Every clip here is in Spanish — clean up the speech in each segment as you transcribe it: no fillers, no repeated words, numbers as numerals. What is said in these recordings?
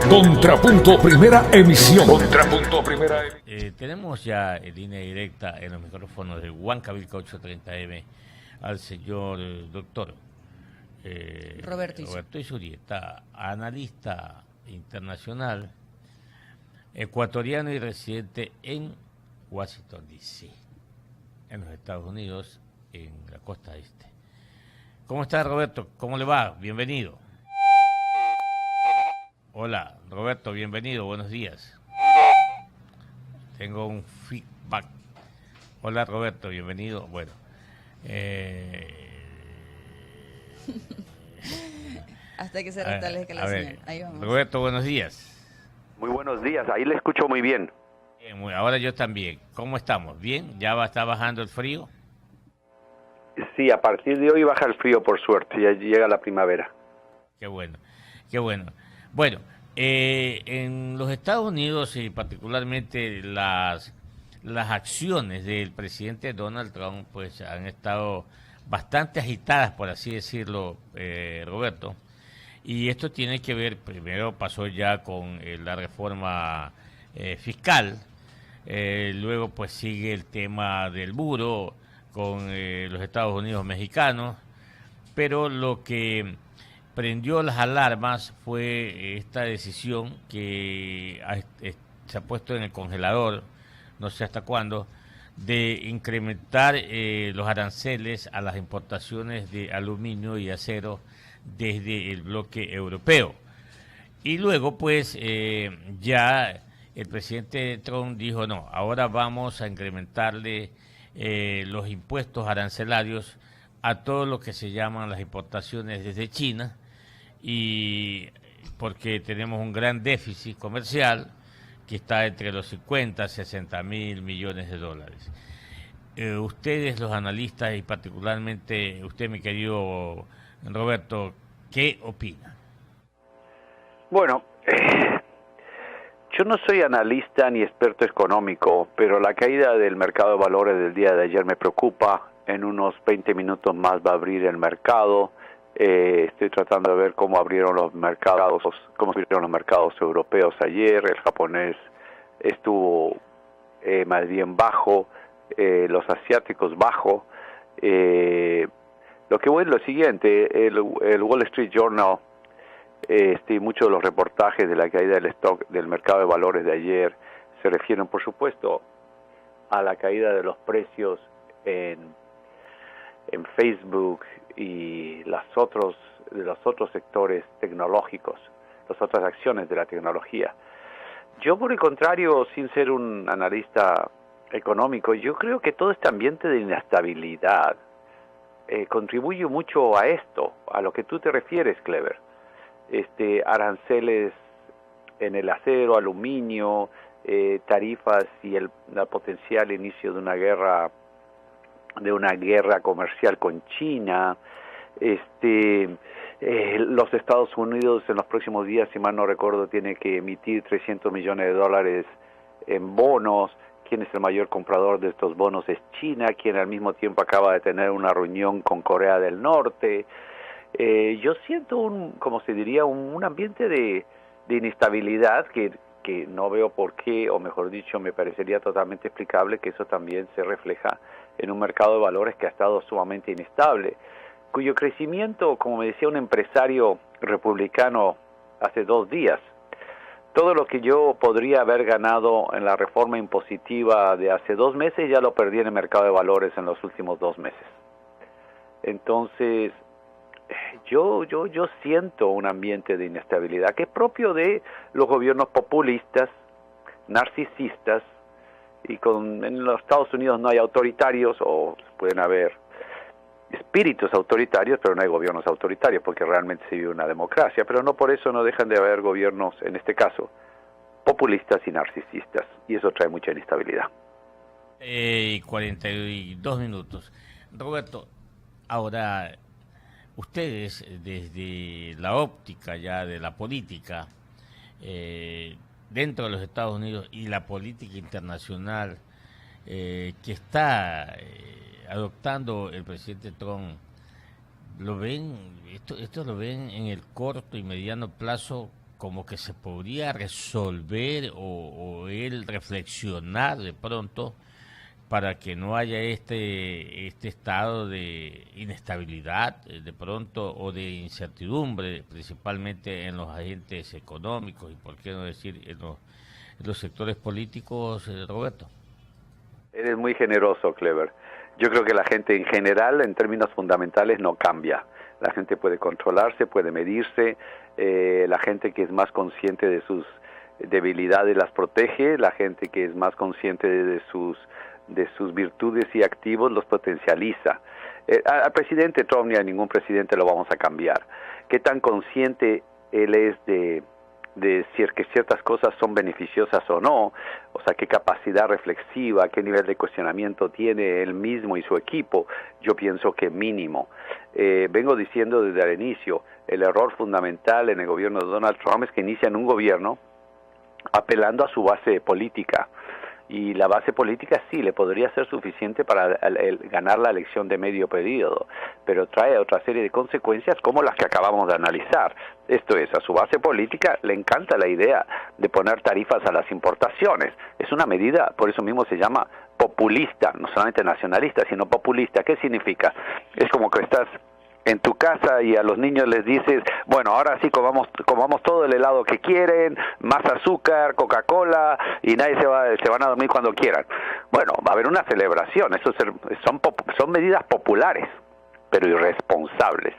Contrapunto Primera Emisión. Contrapunto Primera Emisión. Tenemos ya en línea directa en los micrófonos de Huancavilca 830M al señor doctor Roberto Isurieta, analista internacional, ecuatoriano y residente en Washington, D.C., en los Estados Unidos, en la costa este. ¿Cómo está, Roberto? ¿Cómo le va? Bienvenido. Hola, Roberto, bienvenido, buenos días. Tengo un feedback. Hola, Roberto, bienvenido. Bueno, hasta que se restablezca la señal. Ahí vamos. Roberto, buenos días. Muy buenos días, ahí le escucho muy bien. Bien, ahora yo también. ¿Cómo estamos? ¿Bien? ¿Ya está bajando el frío? Sí, a partir de hoy baja el frío, por suerte, ya llega la primavera. Qué bueno, qué bueno. Bueno, en los Estados Unidos y particularmente las acciones del presidente Donald Trump pues han estado bastante agitadas, por así decirlo, Roberto. Y esto tiene que ver, primero pasó ya con la reforma fiscal, luego pues sigue el tema del muro con los Estados Unidos mexicanos, pero lo que prendió las alarmas fue esta decisión que se ha puesto en el congelador, no sé hasta cuándo, de incrementar los aranceles a las importaciones de aluminio y acero desde el bloque europeo. Y luego pues ya el presidente Trump dijo no, ahora vamos a incrementarle los impuestos arancelarios a todo lo que se llaman las importaciones desde China, y porque tenemos un gran déficit comercial que está entre los 50 y 60 mil millones de dólares. Ustedes, los analistas, y particularmente usted, mi querido Roberto, ¿qué opina? Bueno, yo no soy analista ni experto económico, pero la caída del mercado de valores del día de ayer me preocupa. En unos 20 minutos más va a abrir el mercado. Estoy tratando de ver cómo abrieron los mercados europeos ayer. El japonés estuvo más bien bajo, los asiáticos bajo. Lo que voy es lo siguiente: el Wall Street Journal y muchos de los reportajes de la caída del stock del mercado de valores de ayer se refieren, por supuesto, a la caída de los precios en Facebook y los otros sectores tecnológicos, las otras acciones de la tecnología. Yo, por el contrario, sin ser un analista económico, yo creo que todo este ambiente de inestabilidad contribuye mucho a esto, a lo que tú te refieres, Clever. Aranceles en el acero, aluminio, tarifas y el potencial inicio de una guerra comercial con China. Los Estados Unidos en los próximos días, si mal no recuerdo, tiene que emitir 300 millones de dólares en bonos. ¿Quién es el mayor comprador de estos bonos? Es China, quien al mismo tiempo acaba de tener una reunión con Corea del Norte. Yo siento un ambiente de inestabilidad que no veo por qué, o mejor dicho, me parecería totalmente explicable que eso también se refleja en un mercado de valores que ha estado sumamente inestable, cuyo crecimiento, como me decía un empresario republicano hace 2 días, todo lo que yo podría haber ganado en la reforma impositiva de hace 2 meses ya lo perdí en el mercado de valores en los últimos 2 meses. Entonces, yo siento un ambiente de inestabilidad que es propio de los gobiernos populistas, narcisistas, y en los Estados Unidos no hay autoritarios, o pueden haber espíritus autoritarios, pero no hay gobiernos autoritarios, porque realmente se vive una democracia, pero no por eso no dejan de haber gobiernos, en este caso, populistas y narcisistas, y eso trae mucha inestabilidad. 42 minutos. Roberto, ahora, ustedes desde la óptica ya de la política, dentro de los Estados Unidos y la política internacional que está adoptando el presidente Trump, ¿lo ven, esto lo ven en el corto y mediano plazo como que se podría resolver o él reflexionar de pronto para que no haya este estado de inestabilidad de pronto o de incertidumbre, principalmente en los agentes económicos y por qué no decir en los sectores políticos, Roberto. Eres muy generoso, Clever. Yo creo que la gente en general, en términos fundamentales, no cambia. La gente puede controlarse, puede medirse, la gente que es más consciente de sus debilidades las protege, la gente que es más consciente de sus virtudes y activos los potencializa. Al presidente Trump ni a ningún presidente lo vamos a cambiar. ¿Qué tan consciente él es de que ciertas cosas son beneficiosas o no? O sea, qué capacidad reflexiva, qué nivel de cuestionamiento tiene él mismo y su equipo. Yo pienso que mínimo. Vengo diciendo desde el inicio, el error fundamental en el gobierno de Donald Trump es que inician un gobierno apelando a su base política. Y la base política sí le podría ser suficiente para ganar la elección de medio periodo, pero trae otra serie de consecuencias como las que acabamos de analizar. Esto es, a su base política le encanta la idea de poner tarifas a las importaciones. Es una medida, por eso mismo se llama populista, no solamente nacionalista, sino populista. ¿Qué significa? Es como que estás en tu casa y a los niños les dices, bueno, ahora sí comamos todo el helado que quieren, más azúcar, Coca-Cola, y nadie se van a dormir cuando quieran. Bueno, va a haber una celebración. Eso son medidas populares, pero irresponsables.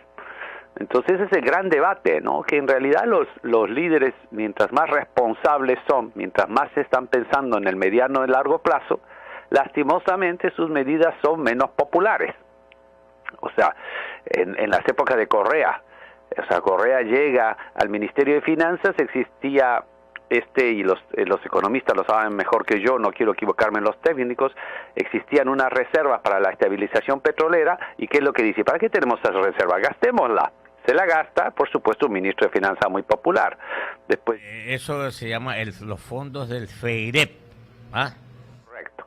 Entonces ese es el gran debate, ¿no? Que en realidad los líderes, mientras más responsables son, mientras más están pensando en el mediano y largo plazo, lastimosamente sus medidas son menos populares. O sea, en las épocas de Correa, Correa llega al Ministerio de Finanzas, existía y los economistas lo saben mejor que yo, no quiero equivocarme en los técnicos, existían unas reservas para la estabilización petrolera, y ¿qué es lo que dice? ¿Para qué tenemos esas reservas? Gastémosla. Se la gasta, por supuesto, un ministro de Finanzas muy popular. Después, eso se llama los fondos del FEIREP, ¿ah? Correcto.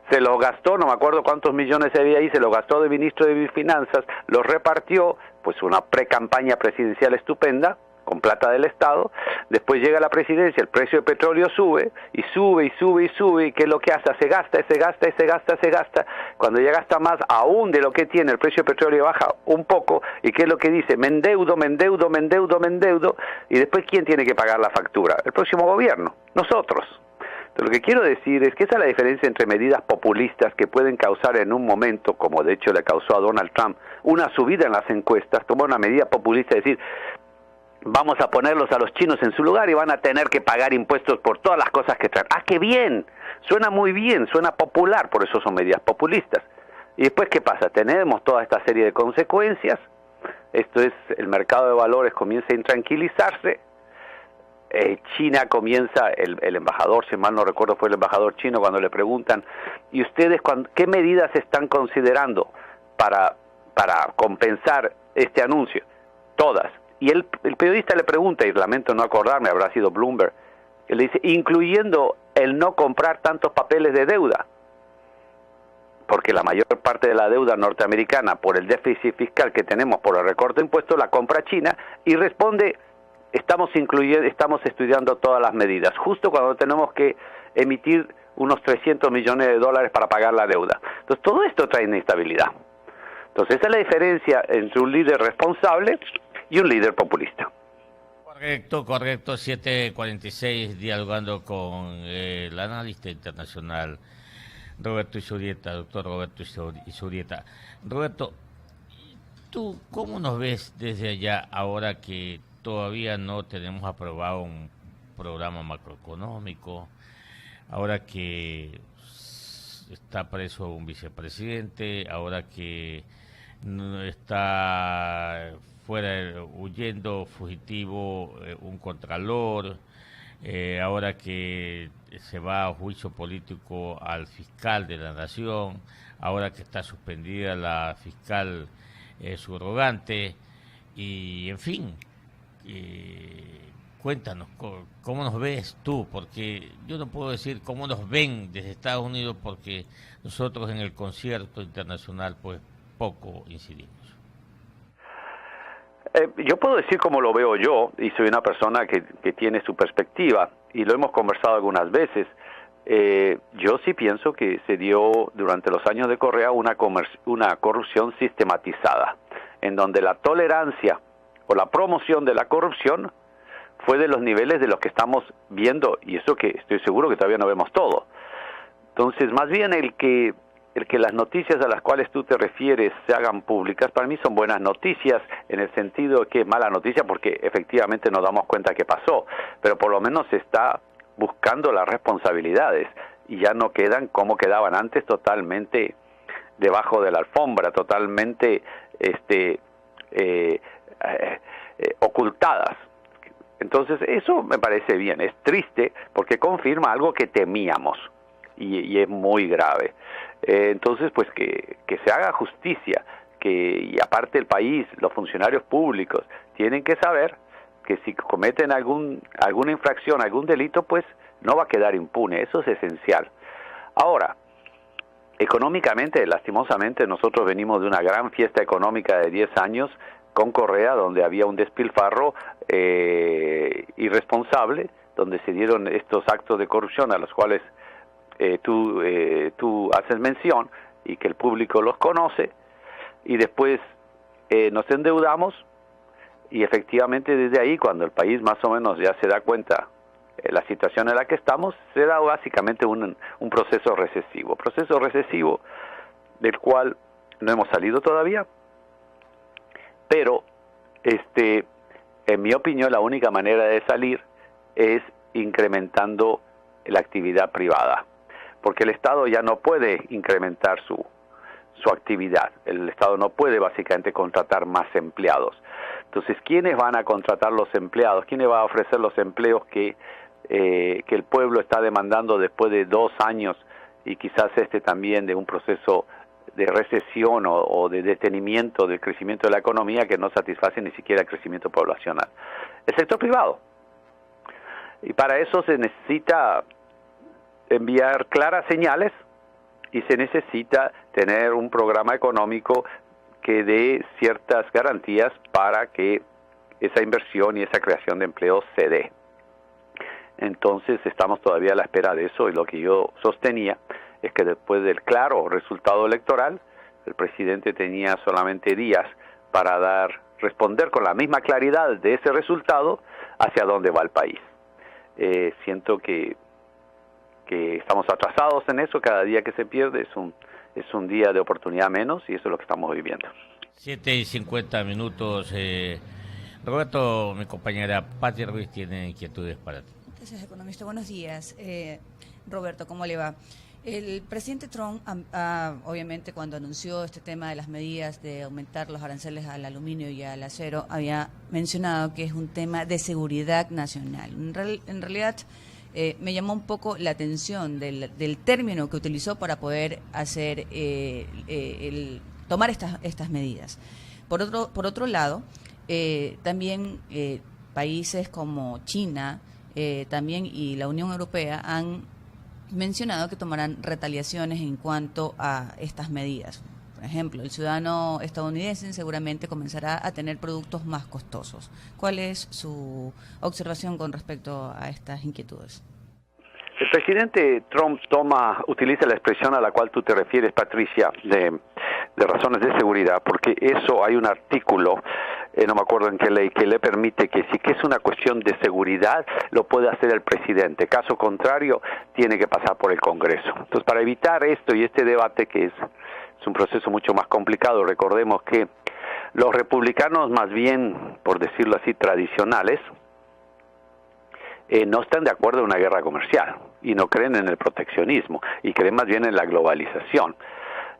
Se los gastó, no me acuerdo cuántos millones había ahí, se los gastó de ministro de Finanzas, los repartió, pues una pre-campaña presidencial estupenda, con plata del Estado. Después llega la presidencia, el precio del petróleo sube, y sube, y sube, y sube, y ¿qué es lo que hace? Se gasta. Cuando ya gasta más aún de lo que tiene, el precio del petróleo baja un poco, ¿y qué es lo que dice? Me endeudo, y después ¿quién tiene que pagar la factura? El próximo gobierno, nosotros. Lo que quiero decir es que esa es la diferencia entre medidas populistas que pueden causar en un momento, como de hecho le causó a Donald Trump, una subida en las encuestas, tomar una medida populista y decir, vamos a ponerlos a los chinos en su lugar y van a tener que pagar impuestos por todas las cosas que traen. ¡Ah, qué bien! Suena muy bien, suena popular, por eso son medidas populistas. Y después, ¿qué pasa? Tenemos toda esta serie de consecuencias. Esto es, el mercado de valores comienza a intranquilizarse. China comienza, el embajador, si mal no recuerdo fue el embajador chino, cuando le preguntan, ¿y ustedes qué medidas están considerando para compensar este anuncio? Todas. Y el periodista le pregunta, y lamento no acordarme, habrá sido Bloomberg, él le dice, incluyendo el no comprar tantos papeles de deuda, porque la mayor parte de la deuda norteamericana, por el déficit fiscal que tenemos por el recorte de impuestos, la compra China, y responde, estamos estudiando todas las medidas, justo cuando tenemos que emitir unos 300 millones de dólares para pagar la deuda. Entonces, todo esto trae inestabilidad. Entonces, esa es la diferencia entre un líder responsable y un líder populista. Correcto, 7:46, dialogando con el analista internacional Roberto Izurieta, doctor Roberto Izurieta. Roberto, ¿tú cómo nos ves desde allá ahora que todavía no tenemos aprobado un programa macroeconómico, ahora que está preso un vicepresidente, ahora que está fuera huyendo fugitivo un contralor, ahora que se va a juicio político al fiscal de la nación, ahora que está suspendida la fiscal subrogante, y en fin, cuéntanos, ¿cómo nos ves tú? Porque yo no puedo decir cómo nos ven desde Estados Unidos, porque nosotros en el concierto internacional pues poco incidimos. Yo puedo decir cómo lo veo yo, y soy una persona que tiene su perspectiva, y lo hemos conversado algunas veces. Yo sí pienso que se dio durante los años de Correa una corrupción sistematizada, en donde la tolerancia o la promoción de la corrupción fue de los niveles de los que estamos viendo, y eso que estoy seguro que todavía no vemos todo. Entonces, más bien el que las noticias a las cuales tú te refieres se hagan públicas, para mí son buenas noticias, en el sentido de que es mala noticia porque efectivamente nos damos cuenta que pasó, pero por lo menos se está buscando las responsabilidades y ya no quedan como quedaban antes, totalmente debajo de la alfombra, totalmente ocultadas. Entonces eso me parece bien. Es triste porque confirma algo que temíamos y es muy grave. Entonces pues que se haga justicia, y aparte el país, los funcionarios públicos tienen que saber que si cometen alguna infracción, algún delito, pues no va a quedar impune. Eso es esencial. Ahora, económicamente, lastimosamente, nosotros venimos de una gran fiesta económica de 10 años con Correa, donde había un despilfarro irresponsable, donde se dieron estos actos de corrupción a los cuales tú haces mención y que el público los conoce, y después nos endeudamos. Y efectivamente desde ahí, cuando el país más o menos ya se da cuenta la situación en la que estamos, se da básicamente un proceso recesivo del cual no hemos salido todavía, pero en mi opinión la única manera de salir es incrementando la actividad privada, porque el Estado ya no puede incrementar su actividad, el Estado no puede básicamente contratar más empleados. Entonces, ¿quiénes van a contratar los empleados? ¿Quiénes van a ofrecer los empleos que el pueblo está demandando después de 2 años y quizás también de un proceso de recesión o de detenimiento del crecimiento de la economía que no satisface ni siquiera el crecimiento poblacional? El sector privado. Y para eso se necesita enviar claras señales y se necesita tener un programa económico que dé ciertas garantías para que esa inversión y esa creación de empleos se dé. Entonces estamos todavía a la espera de eso, y lo que yo sostenía es que después del claro resultado electoral, el presidente tenía solamente días para responder con la misma claridad de ese resultado hacia dónde va el país. Siento que estamos atrasados en eso. Cada día que se pierde es un día de oportunidad menos, y eso es lo que estamos viviendo. 7:50. Roberto, mi compañera Pati Ruiz tiene inquietudes para ti. Gracias, economista. Buenos días. Roberto, ¿cómo le va? El presidente Trump, obviamente, cuando anunció este tema de las medidas de aumentar los aranceles al aluminio y al acero, había mencionado que es un tema de seguridad nacional. En realidad, me llamó un poco la atención del término que utilizó para poder hacer tomar estas medidas. Por otro lado, también países como China también y la Unión Europea han mencionado que tomarán retaliaciones en cuanto a estas medidas. Por ejemplo, el ciudadano estadounidense seguramente comenzará a tener productos más costosos. ¿Cuál es su observación con respecto a estas inquietudes? El presidente Trump utiliza la expresión a la cual tú te refieres, Patricia, de razones de seguridad, porque eso hay un artículo, no me acuerdo en qué ley, que le permite que si que es una cuestión de seguridad, lo puede hacer el presidente. Caso contrario, tiene que pasar por el Congreso. Entonces, para evitar esto y este debate, que es un proceso mucho más complicado, recordemos que los republicanos, más bien, por decirlo así, tradicionales, no están de acuerdo en una guerra comercial y no creen en el proteccionismo y creen más bien en la globalización.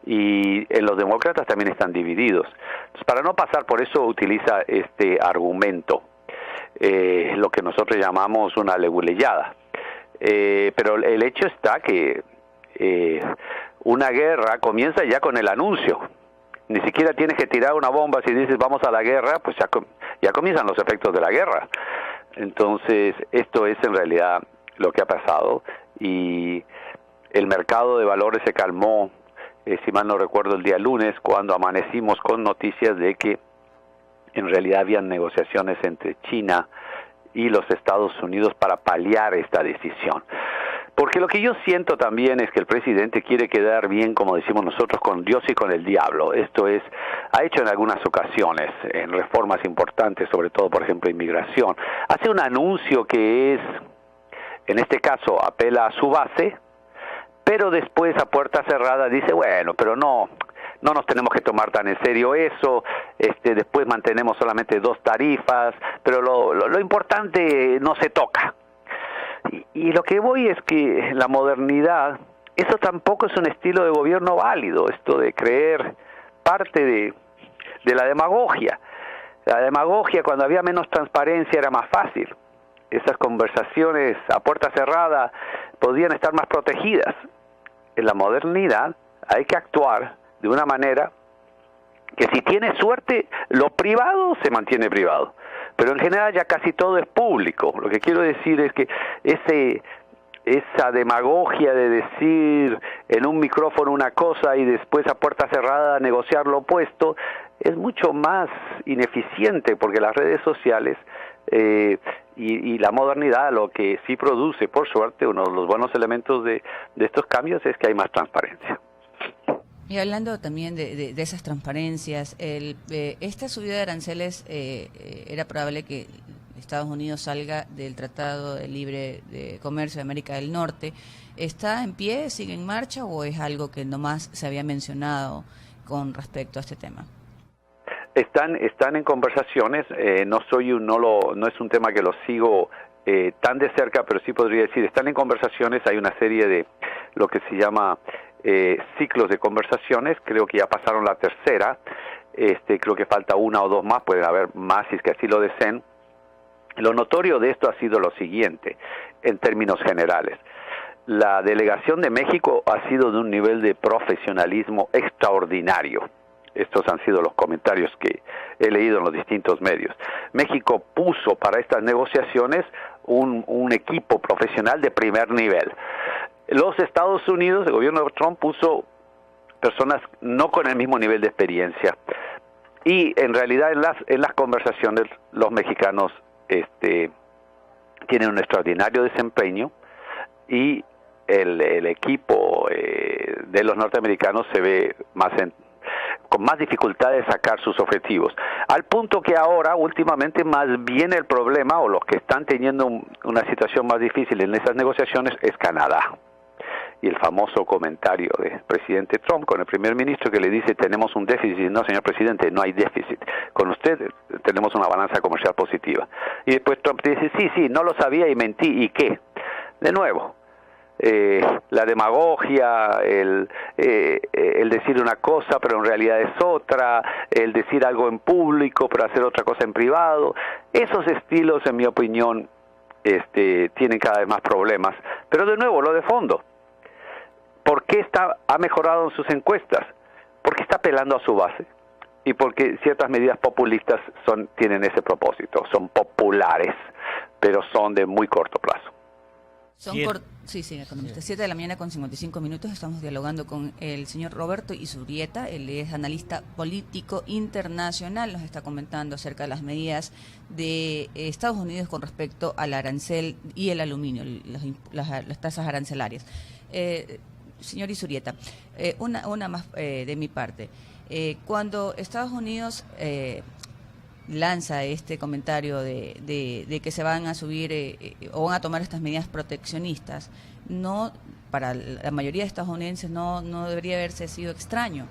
Y los demócratas también están divididos. Entonces, para no pasar por eso, utiliza este argumento, lo que nosotros llamamos una leguleyada. Pero el hecho está que una guerra comienza ya con el anuncio. Ni siquiera tienes que tirar una bomba. Si dices vamos a la guerra, pues ya comienzan los efectos de la guerra. Entonces, esto es en realidad lo que ha pasado, y el mercado de valores se calmó, si mal no recuerdo, el día lunes, cuando amanecimos con noticias de que en realidad habían negociaciones entre China y los Estados Unidos para paliar esta decisión. Porque lo que yo siento también es que el presidente quiere quedar bien, como decimos nosotros, con Dios y con el diablo. Esto es, ha hecho en algunas ocasiones, en reformas importantes, sobre todo, por ejemplo, inmigración. Hace un anuncio que es, en este caso, apela a su base, pero después a puerta cerrada dice, bueno, pero no nos tenemos que tomar tan en serio eso, después mantenemos solamente 2 tarifas, pero lo importante no se toca. Y lo que voy es que la modernidad, eso tampoco es un estilo de gobierno válido, esto de creer parte de la demagogia. La demagogia, cuando había menos transparencia, era más fácil. Esas conversaciones a puerta cerrada podían estar más protegidas. En la modernidad hay que actuar de una manera que, si tiene suerte, lo privado se mantiene privado. Pero en general ya casi todo es público. Lo que quiero decir es que esa demagogia de decir en un micrófono una cosa y después a puerta cerrada negociar lo opuesto es mucho más ineficiente, porque las redes sociales y la modernidad lo que sí produce, por suerte, uno de los buenos elementos de estos cambios es que hay más transparencia. Y hablando también de esas transparencias, esta subida de aranceles, era probable que Estados Unidos salga del Tratado de Libre de Comercio de América del Norte. ¿Está en pie, sigue en marcha, o es algo que nomás se había mencionado con respecto a este tema? Están en conversaciones. No es un tema que lo sigo tan de cerca, pero sí podría decir, están en conversaciones. Hay una serie de lo que se llama ciclos de conversaciones. Creo que ya pasaron la tercera. Creo que falta 1 o 2 más, pueden haber más si es que así lo deseen. Lo notorio de esto ha sido lo siguiente, en términos generales. La delegación de México ha sido de un nivel de profesionalismo extraordinario. Estos han sido los comentarios que he leído en los distintos medios. México puso para estas negociaciones un equipo profesional de primer nivel. Los Estados Unidos, el gobierno de Trump, puso personas no con el mismo nivel de experiencia. Y en realidad en las conversaciones los mexicanos tienen un extraordinario desempeño, y el equipo de los norteamericanos se ve con más dificultad de sacar sus objetivos, al punto que ahora últimamente más bien el problema, o los que están teniendo una situación más difícil en esas negociaciones, es Canadá. Y el famoso comentario del presidente Trump con el primer ministro, que le dice: tenemos un déficit. No, señor presidente, no hay déficit. Con usted tenemos una balanza comercial positiva. Y después Trump dice: sí, no lo sabía y mentí. ¿Y qué? De nuevo, la demagogia, el decir una cosa pero en realidad es otra, el decir algo en público pero hacer otra cosa en privado. Esos estilos, en mi opinión, tienen cada vez más problemas. Pero de nuevo, lo de fondo. ¿Por qué ha mejorado en sus encuestas? Porque está apelando a su base, y porque ciertas medidas populistas tienen ese propósito. Son populares, pero son de muy corto plazo. Sí, economista. 7 de la mañana con 55 minutos. Estamos dialogando con el señor Roberto Izurrieta. Él es analista político internacional. Nos está comentando acerca de las medidas de Estados Unidos con respecto al arancel y el aluminio, las tasas arancelarias. Señor Izurrieta, una más de mi parte. Cuando Estados Unidos lanza este comentario de que se van a subir o van a tomar estas medidas proteccionistas, para la mayoría de estadounidenses no debería haberse sido extraño,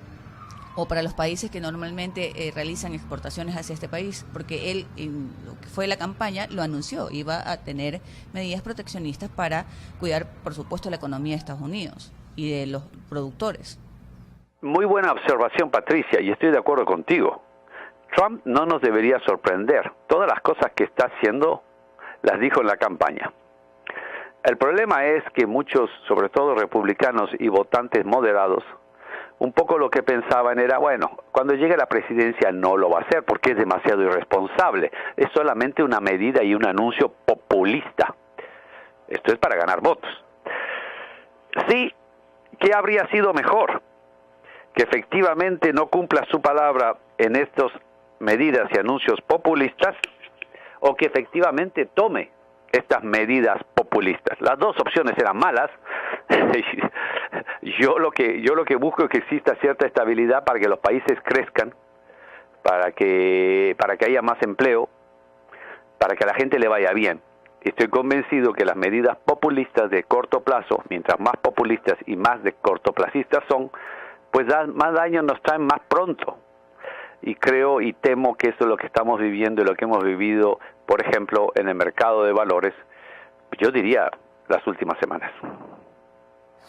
o para los países que normalmente realizan exportaciones hacia este país, porque él, en lo que fue la campaña, lo anunció: iba a tener medidas proteccionistas para cuidar, por supuesto, la economía de Estados Unidos y de los productores. Muy buena observación, Patricia, y estoy de acuerdo contigo. Trump no nos debería sorprender. Todas las cosas que está haciendo las dijo en la campaña. El problema es que muchos, sobre todo republicanos y votantes moderados, un poco lo que pensaban era: bueno, cuando llegue a la presidencia no lo va a hacer porque es demasiado irresponsable. Es solamente una medida y un anuncio populista. Esto es para ganar votos. Sí, ¿qué habría sido mejor? Que efectivamente no cumpla su palabra en estos medidas y anuncios populistas o que efectivamente tome estas medidas populistas. Las dos opciones eran malas. Yo lo que busco es que exista cierta estabilidad para que los países crezcan, para que haya más empleo, para que a la gente le vaya bien. Estoy convencido que las medidas populistas de corto plazo, mientras más populistas y más de cortoplacistas son, pues más daño nos traen más pronto. Y creo y temo que eso es lo que estamos viviendo y lo que hemos vivido, por ejemplo, en el mercado de valores, yo diría, las últimas semanas.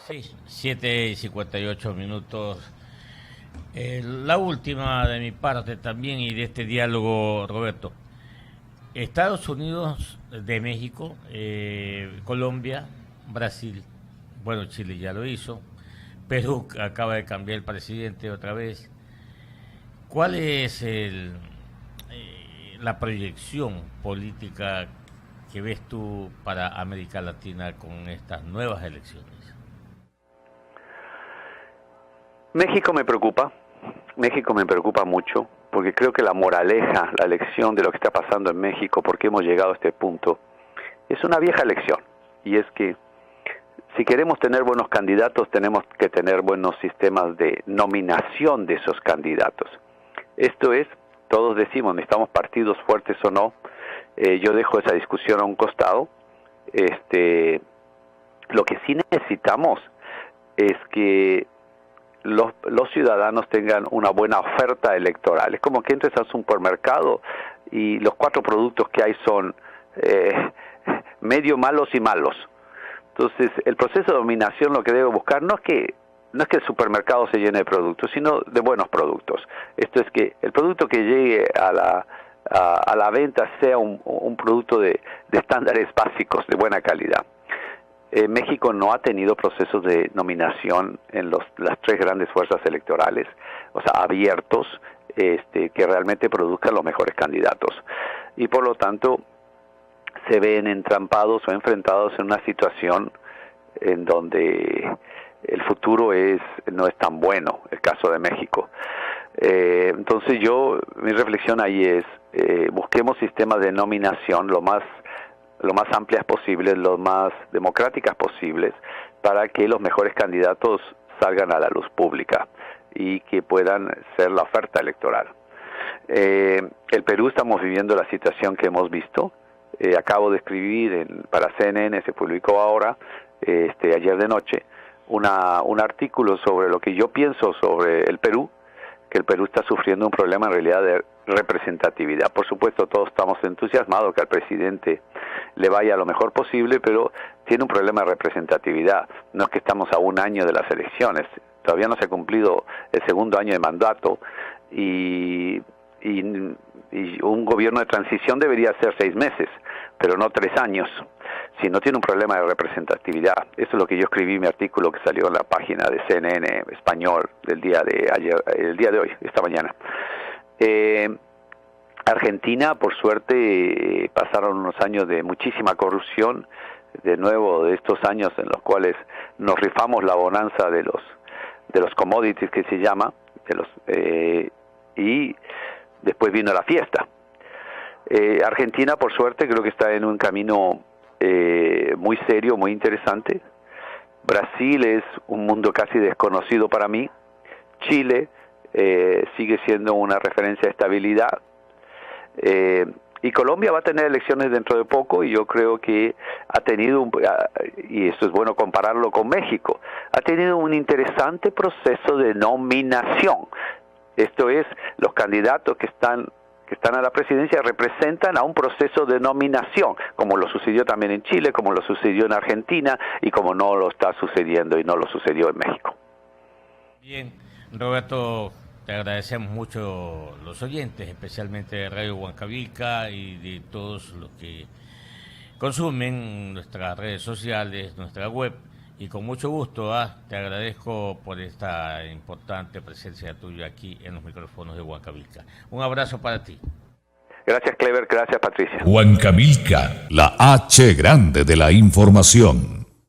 Sí, 7:58. La última de mi parte también y de este diálogo, Roberto. Estados Unidos de México, Colombia, Brasil, bueno, Chile ya lo hizo, Perú acaba de cambiar el presidente otra vez. ¿Cuál es la proyección política que ves tú para América Latina con estas nuevas elecciones? México me preocupa mucho, porque creo que la moraleja, la lección de lo que está pasando en México, porque hemos llegado a este punto, es una vieja lección, y es que si queremos tener buenos candidatos, tenemos que tener buenos sistemas de nominación de esos candidatos. Esto es, todos decimos, necesitamos partidos fuertes o no. Yo dejo esa discusión a un costado. Lo que sí necesitamos es que los ciudadanos tengan una buena oferta electoral. Es como que entres al supermercado y los 4 productos que hay son medio malos y malos. Entonces, el proceso de dominación lo que debe buscar no es que el supermercado se llene de productos, sino de buenos productos. Esto es que el producto que llegue a la venta sea un producto de estándares básicos, de buena calidad. México no ha tenido procesos de nominación en las 3 grandes fuerzas electorales, o sea, abiertos, que realmente produzcan los mejores candidatos. Y por lo tanto, se ven entrampados o enfrentados en una situación en donde el futuro no es tan bueno, el caso de México. Entonces mi reflexión ahí es, busquemos sistemas de nominación lo más amplias posibles, lo más democráticas posibles, para que los mejores candidatos salgan a la luz pública y que puedan ser la oferta electoral. El Perú estamos viviendo la situación que hemos visto. Acabo de escribir para CNN, se publicó ahora, ayer de noche, un artículo sobre lo que yo pienso sobre el Perú, que el Perú está sufriendo un problema en realidad de representatividad. Por supuesto, todos estamos entusiasmados que al presidente le vaya lo mejor posible, pero tiene un problema de representatividad. No es que estamos a un año de las elecciones, todavía no se ha cumplido el segundo año de mandato y un gobierno de transición debería ser 6 meses, pero no 3 años. Si no, tiene un problema de representatividad. Eso es lo que yo escribí en mi artículo que salió en la página de CNN español del día de ayer, el día de hoy, esta mañana. Argentina, por suerte, pasaron unos años de muchísima corrupción, de nuevo de estos años en los cuales nos rifamos la bonanza de los commodities, que se llama, y después vino la fiesta. Argentina, por suerte, creo que está en un camino muy serio, muy interesante. Brasil es un mundo casi desconocido para mí. Chile sigue siendo una referencia de estabilidad. Y Colombia va a tener elecciones dentro de poco, y yo creo que ha tenido, y eso es bueno compararlo con México, ha tenido un interesante proceso de nominación. Esto es, los candidatos que están a la presidencia representan a un proceso de nominación, como lo sucedió también en Chile, como lo sucedió en Argentina, y como no lo está sucediendo y no lo sucedió en México. Bien, Roberto, te agradecemos mucho los oyentes, especialmente de Radio Huancavilca y de todos los que consumen nuestras redes sociales, nuestra web, y con mucho gusto te agradezco por esta importante presencia tuya aquí en los micrófonos de Huancavilca. Un abrazo para ti. Gracias, Clever, gracias, Patricia. Huancavilca, la H grande de la información.